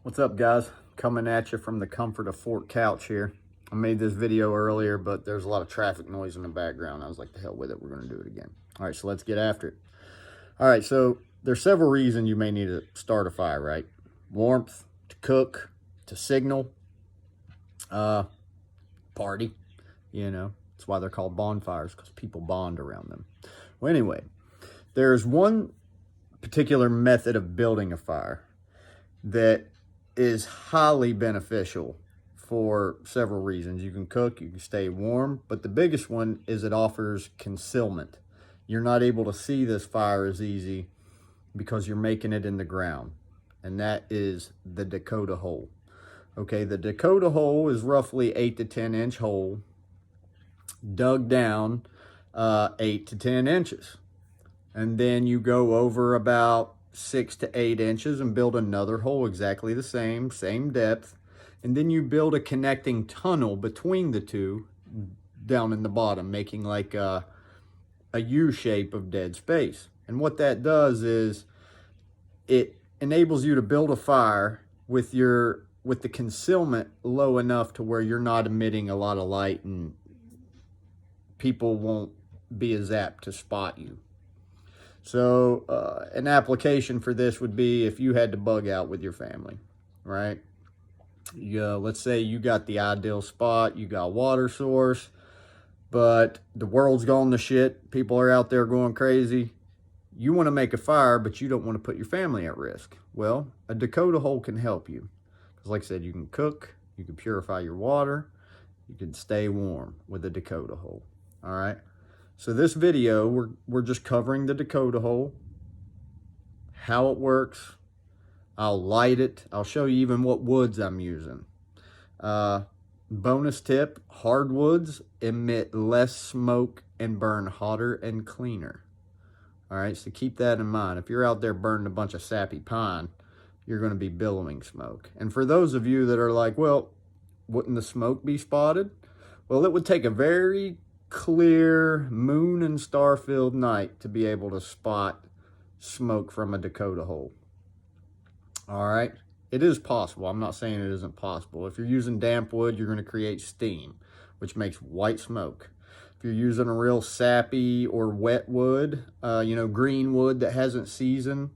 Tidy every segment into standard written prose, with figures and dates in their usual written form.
What's up, guys? Coming at you from the comfort of Fort Couch here. I made this video earlier, but there's a lot of traffic noise in the background. I was like, the hell with it, we're going to do it again. All right, so let's get after it. All right, so there's several reasons you may need to start a fire, right? Warmth, to cook, to signal, party, you know. That's why they're called bonfires, because people bond around them. Well, anyway, there's one particular method of building a fire that is highly beneficial for several reasons. You can cook, you can stay warm, but the biggest one is it offers concealment. You're not able to see this fire as easy because you're making it in the ground, and that is the Dakota Hole. Okay, the Dakota Hole is roughly 8 to 10 inch hole, dug down 8 to 10 inches. And then you go over about 6 to 8 inches and build another hole exactly the same depth. And then you build a connecting tunnel between the two down in the bottom, making like a U shape of dead space. And what that does is it enables you to build a fire with the concealment low enough to where you're not emitting a lot of light and people won't be as apt to spot you. So an application for this would be if you had to bug out with your family, right? Let's say you got the ideal spot, you got a water source, but the world's gone to shit. People are out there going crazy. You want to make a fire, but you don't want to put your family at risk. Well, a Dakota Hole can help you. Because like I said, you can cook, you can purify your water, you can stay warm with a Dakota Hole, all right? So this video, we're just covering the Dakota Hole, how it works. I'll light it. I'll show you even what woods I'm using. Bonus tip, hardwoods emit less smoke and burn hotter and cleaner. All right, so keep that in mind. If you're out there burning a bunch of sappy pine, you're going to be billowing smoke. And for those of you that are like, well, wouldn't the smoke be spotted? Well, it would take a very clear moon and star filled night to be able to spot smoke from a Dakota Hole. All right, it is possible. I'm not saying it isn't possible. If you're using damp wood, you're going to create steam, which makes white smoke. If you're using a real sappy or wet wood, green wood that hasn't seasoned,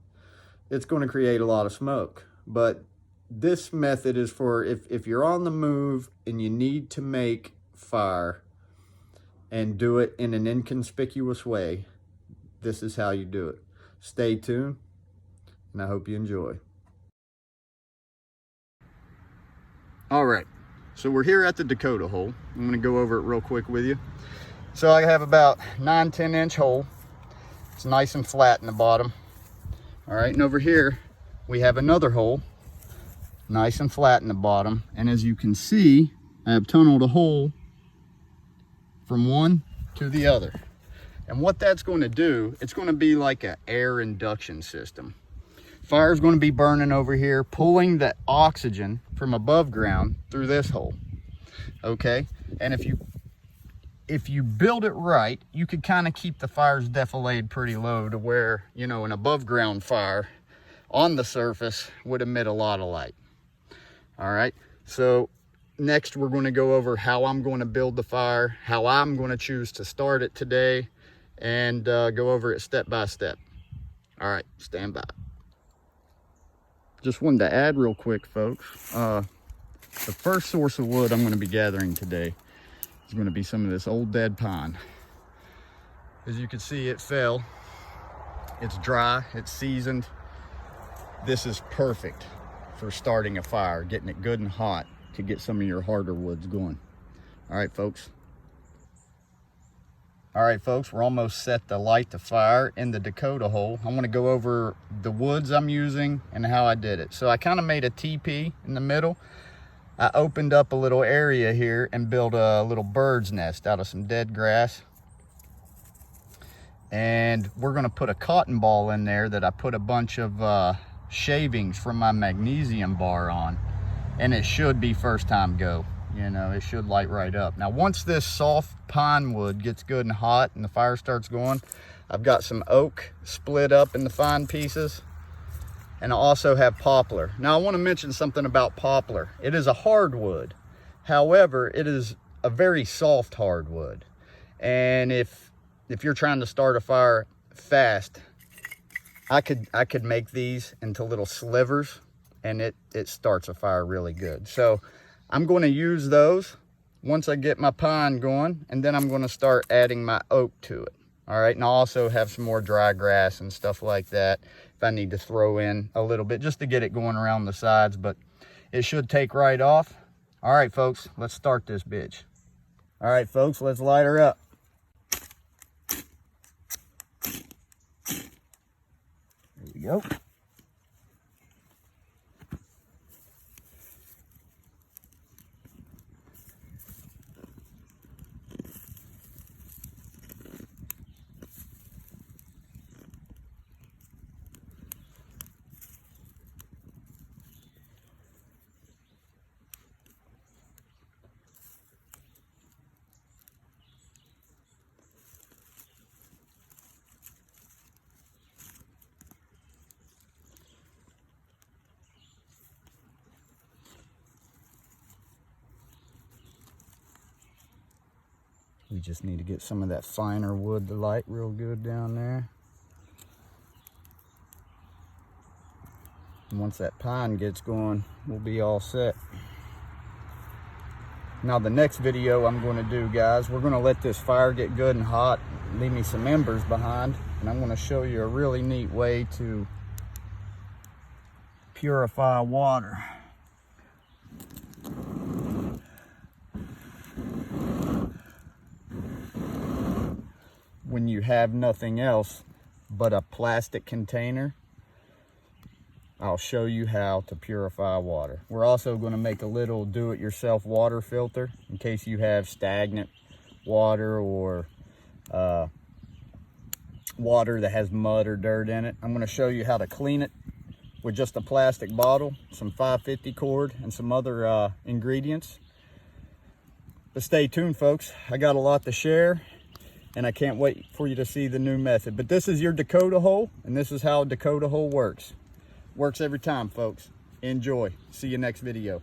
it's going to create a lot of smoke. But this method is for if you're on the move and you need to make fire and do it in an inconspicuous way, this is how you do it. Stay tuned, and I hope you enjoy. All right, so we're here at the Dakota Hole. I'm going to go over it real quick with you. So I have about 9-10 inch hole. It's nice and flat in the bottom. All right, and over here we have another hole, nice and flat in the bottom. And as you can see, I have tunneled a hole from one to the other. And what that's going to do, it's going to be like an air induction system. Fire's going to be burning over here, pulling the oxygen from above ground through this hole. Okay, and if you build it right, you could kind of keep the fire's defilade pretty low to where, an above ground fire on the surface would emit a lot of light. All right, so next we're going to go over how I'm going to build the fire, how I'm going to choose to start it today, and go over it step by step. All right, stand by. Just wanted to add real quick, folks, the first source of wood I'm going to be gathering today is going to be some of this old dead pine. As you can see, it fell. It's dry, it's seasoned. This is perfect for starting a fire, getting it good and hot to get some of your harder woods going. All right, folks. All right, folks, we're almost set to light the fire in the Dakota Hole. I want to go over the woods I'm using and how I did it. So I kind of made a teepee in the middle. I opened up a little area here and built a little bird's nest out of some dead grass. And we're going to put a cotton ball in there that I put a bunch of shavings from my magnesium bar on. And it should be first time go. It should light right up. Now, once this soft pine wood gets good and hot and the fire starts going, I've got some oak split up into fine pieces. and I also have poplar. Now I want to mention something about poplar. It is a hardwood. However, it is a very soft hardwood. And if you're trying to start a fire fast, I could make these into little slivers, and it starts a fire really good. So I'm going to use those once I get my pine going, and then I'm going to start adding my oak to it. All right, and I also have some more dry grass and stuff like that if I need to throw in a little bit just to get it going around the sides, but it should take right off. All right, folks, let's start this bitch. All right, folks, let's light her up. There we go. We just need to get some of that finer wood to light real good down there. And once that pine gets going, we'll be all set. Now the next video I'm going to do, guys, we're going to let this fire get good and hot, leave me some embers behind, and I'm going to show you a really neat way to purify water. When you have nothing else but a plastic container, I'll show you how to purify water. We're also going to make a little do-it-yourself water filter in case you have stagnant water or water that has mud or dirt in it. I'm going to show you how to clean it with just a plastic bottle, some 550 cord, and some other ingredients. But stay tuned, folks. I got a lot to share, and I can't wait for you to see the new method. But this is your Dakota Hole, and this is how a Dakota Hole works. Works every time, folks. Enjoy. See you next video.